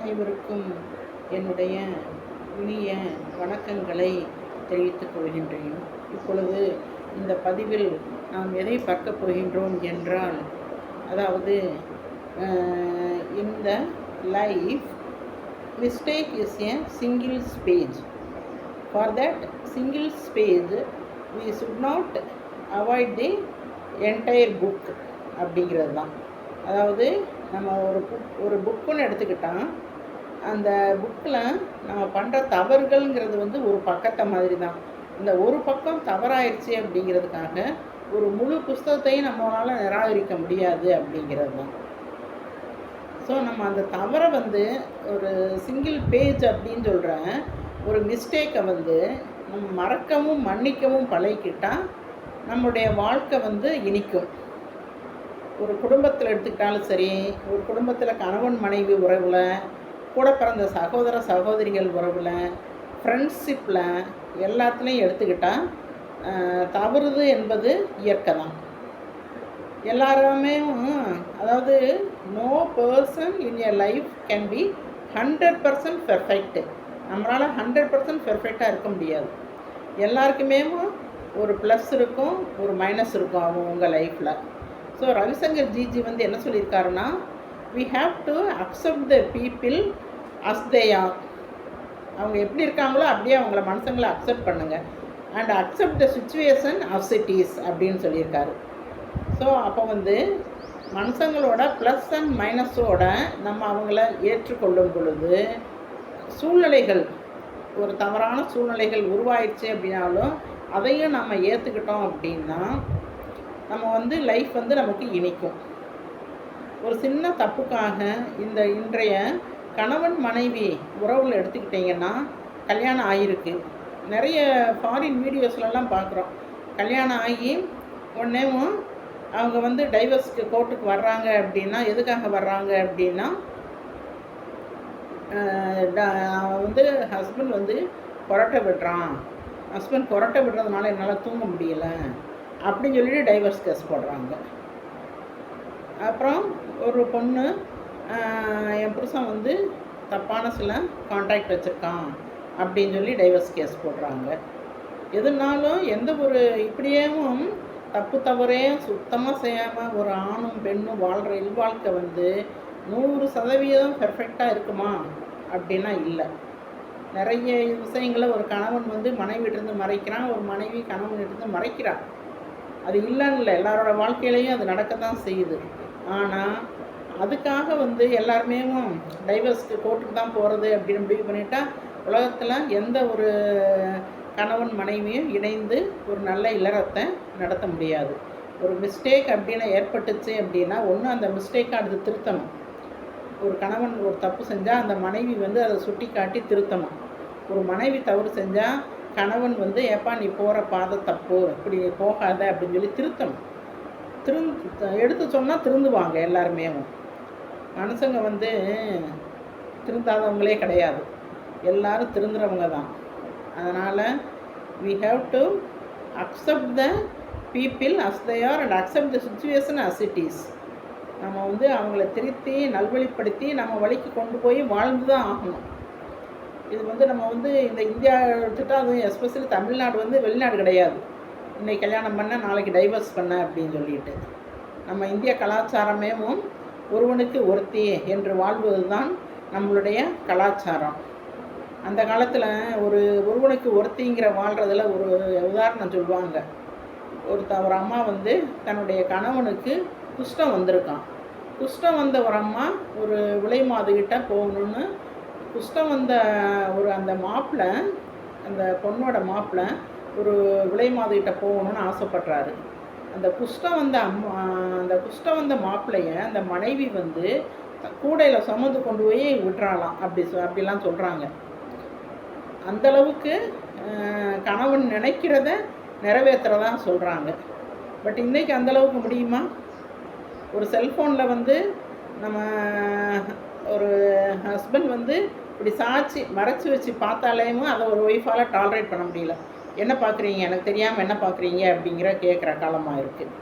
அனைவருக்கும் என்னுடைய இனிய வணக்கங்களை தெரிவித்துக் கொள்கின்றேன். இப்பொழுது இந்த பதிவில் நாம் எதை பார்க்க போகின்றோம் என்றால், அதாவது இந்த life mistake is a single page. For that single page we should not avoid the entire book அப்படிங்கிறது தான். அதாவது நம்ம ஒரு புக்குன்னு எடுத்துக்கிட்டால், அந்த புக்கில் நம்ம பண்ணுற தவறுகள்ங்கிறது வந்து ஒரு பக்கத்தை மாதிரி தான். இந்த ஒரு பக்கம் தவறாயிடுச்சு அப்படிங்கிறதுக்காக ஒரு முழு புஸ்தகத்தையும் நம்மளால் நிராகரிக்க முடியாது அப்படிங்கிறது தான். ஸோ நம்ம அந்த தவறை வந்து ஒரு சிங்கிள் பேஜ் அப்படின்னு சொல்கிற ஒரு மிஸ்டேக்கை வந்து நம்ம மறக்கவும் மன்னிக்கவும் பழகிக்கிட்டால் நம்முடைய வாழ்க்கை வந்து இனிக்கும். ஒரு குடும்பத்தில் எடுத்துக்கிட்டாலும் சரி, ஒரு குடும்பத்தில் கணவன் மனைவி உறவில், கூட பிறந்த சகோதர சகோதரிகள் உறவில், ஃப்ரெண்ட்ஷிப்பில் எல்லாத்துலேயும் எடுத்துக்கிட்டால் தவறுது என்பது இயற்கை தான். எல்லாருமே அதாவது no person in a life can be 100% perfect. நம்மளால் 100% பெர்ஃபெக்டாக இருக்க முடியாது. எல்லாருக்குமே ஒரு ப்ளஸ் இருக்கும், ஒரு மைனஸ் இருக்கும் அவங்க லைஃப்பில். ஸோ ரவிசங்கர் ஜிஜி வந்து என்ன சொல்லியிருக்காருன்னா, we have to accept the people as they are. அவங்க எப்படி இருக்காங்களோ அப்படியே அவங்கள மனுஷங்களை அக்செப்ட் பண்ணுங்கள். And accept the situation as it is அப்படின்னு சொல்லியிருக்காரு. ஸோ அப்போ வந்து மனுஷங்களோட ப்ளஸ் அண்ட் மைனஸோட நம்ம அவங்கள ஏற்றுக்கொள்ளும் பொழுது, சூழ்நிலைகள் ஒரு தவறான சூழ்நிலைகள் உருவாயிடுச்சு அப்படின்னாலும் அதையும் நம்ம ஏற்றுக்கிட்டோம் அப்படின்னா நம்ம வந்து லைஃப் வந்து நமக்கு இனிக்கும். ஒரு சின்ன தப்புக்காக இந்த இன்றைய கணவன் மனைவி உறவில் எடுத்துக்கிட்டிங்கன்னா, கல்யாணம் ஆகியிருக்கு. நிறைய ஃபாரின் வீடியோஸ்லலாம் பார்க்குறோம். கல்யாணம் ஆகி உடனேவும் அவங்க வந்து டைவர்ஸ்க்கு கோர்ட்டுக்கு வர்றாங்க அப்படின்னா, எதுக்காக வர்றாங்க அப்படின்னா, வந்து ஹஸ்பண்ட் வந்து கொரட்டை விடுறான், ஹஸ்பண்ட் கொரட்டை விடுறதுனால என்னால் தூங்க முடியலை அப்படின்னு சொல்லிட்டு டைவர்ஸ் கேஸ் போடுறாங்க. அப்புறம் ஒரு பொண்ணு, என் புருஷன் வந்து தப்பான சில கான்ட்ராக்ட் வச்சுருக்கான் அப்படின்னு சொல்லி டைவர்ஸ் கேஸ் போடுறாங்க. எதுனாலும் எந்த ஒரு இப்படியேவும் தப்பு தவறே சுத்தமாக செய்யாமல் ஒரு ஆணும் பெண்ணும் வாழ்கிற இல்வாழ்க்கை வந்து 100% பெர்ஃபெக்டாக இருக்குமா அப்படின்னா இல்லை. நிறைய விஷயங்களை ஒரு கணவன் வந்து மனைவிட்டிருந்து மறைக்கிறான், ஒரு மனைவி கணவன்கிட்டருந்து மறைக்கிறான். அது இல்லைன்னு இல்லை, எல்லாரோட வாழ்க்கையிலையும் அது நடக்க தான் செய்யுது. ஆனால் அதுக்காக வந்து எல்லாருமே டைவர்ஸ்க்கு கோர்ட்டுக்கு தான் போகிறது அப்படின்னு முடிவு பண்ணிட்டா உலகத்தில் எந்த ஒரு கணவன் மனைவியும் இணைந்து ஒரு நல்ல இல்லறத்தை நடத்த முடியாது. ஒரு மிஸ்டேக் அப்படின்னு ஏற்பட்டுச்சு அப்படின்னா, ஒன்று அந்த மிஸ்டேக்கை அடுத்து திருத்தணும். ஒரு கணவன் ஒரு தப்பு செஞ்சால் அந்த மனைவி வந்து அதை சுட்டி காட்டி திருத்தணும். ஒரு மனைவி தவறு செஞ்சால் கணவன் வந்து, ஏப்பா நீ போகிற பாதை தப்பு, இப்படி போகாத அப்படின்னு சொல்லி திருத்தணும். எடுத்து சொன்னால் திருந்துவாங்க எல்லாருமே. மனுஷங்க வந்து திருந்தாதவங்களே கிடையாது, எல்லாரும் திருந்துறவங்க தான். அதனால் we have to accept the people as they are and accept the situation as it is. நம்ம வந்து அவங்கள திருத்தி நல்வழிப்படுத்தி நம்ம வழிக்கு கொண்டு போய் வாழ்ந்து தான் ஆகணும். இது வந்து நம்ம வந்து இந்த இந்தியா எடுத்துகிட்டா, அதுவும் எஸ்பெஷலி தமிழ்நாடு வந்து வெளிநாடு கிடையாது. இன்றைக்கி கல்யாணம் பண்ண நாளைக்கு டைவர்ஸ் பண்ண அப்படின்னு சொல்லிட்டு நம்ம இந்திய கலாச்சாரமே ஒருவனுக்கு ஒருத்தி என்று வாழ்வது தான் நம்மளுடைய கலாச்சாரம். அந்த காலத்தில் ஒருவனுக்கு ஒருத்திங்கிற வாழ்கிறதுல ஒரு உதாரணம் சொல்லுவாங்க. ஒரு அம்மா வந்து தன்னுடைய கணவனுக்கு குஷ்டம் வந்திருக்கான். குஷ்டம் வந்த ஒரு அம்மா ஒரு விலை மாதுகிட்ட போகணுன்னு, குஷ்டம் வந்த அந்த மாப்பிள்ளை, அந்த பொண்ணோட மாப்பிள்ளை ஒரு விலை மாதுகிட்ட போகணுன்னு ஆசைப்படுறாரு. அந்த குஷ்டம் வந்த மாப்பிள்ளைய அந்த மனைவி வந்து கூடையில் சுமந்து கொண்டு போய் விட்டுறாளாம். அப்படிலாம் சொல்கிறாங்க. அந்தளவுக்கு கணவன் நினைக்கிறத நிறைவேற்றுறதா சொல்கிறாங்க. பட் இன்றைக்கி அந்தளவுக்கு முடியுமா? ஒரு செல்ஃபோனில் வந்து நம்ம ஒரு ஹஸ்பண்ட் வந்து இப்படி சாட்சி மறைச்சி வச்சு பார்த்தாலேயும் அதை ஒரு ஒய்ஃபால் டாலரேட் பண்ண முடியல. என்ன பார்க்குறீங்க, எனக்கு தெரியாமல் என்ன பார்க்குறீங்க அப்படிங்கிற கேட்குற காலமாக இருக்குது.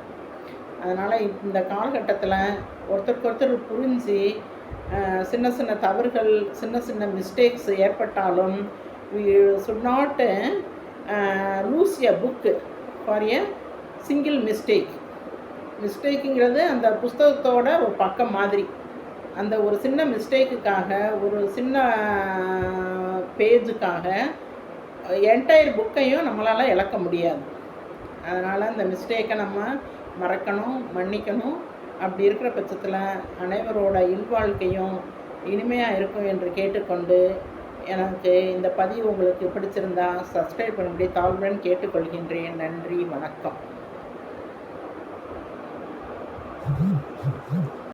அதனால் இந்த காலகட்டத்தில் ஒருத்தருக்கு ஒருத்தர் புரிஞ்சு சின்ன சின்ன தவறுகள், சின்ன சின்ன மிஸ்டேக்ஸ் ஏற்பட்டாலும் we should not lose a book for a single mistake. மிஸ்டேக்குங்கிறது அந்த புஸ்தகத்தோட ஒரு பக்கம் மாதிரி. அந்த ஒரு சின்ன மிஸ்டேக்குக்காக, ஒரு சின்ன பேஜுக்காக என்டையர் புக்கையும் நம்மளால் இழக்க முடியாது. அதனால் அந்த மிஸ்டேக்கை நம்ம மறக்கணும், மன்னிக்கணும். அப்படி இருக்கிற பட்சத்தில் அனைவரோட இல்வாழ்க்கையும் இனிமையாக இருக்கும் என்று கேட்டுக்கொண்டு, எனக்கு இந்த பதிவு உங்களுக்கு பிடிச்சிருந்தா சப்ஸ்கிரைப் பண்ணும்படி தாழ்வுடன் கேட்டுக்கொள்கின்றேன். நன்றி, வணக்கம்.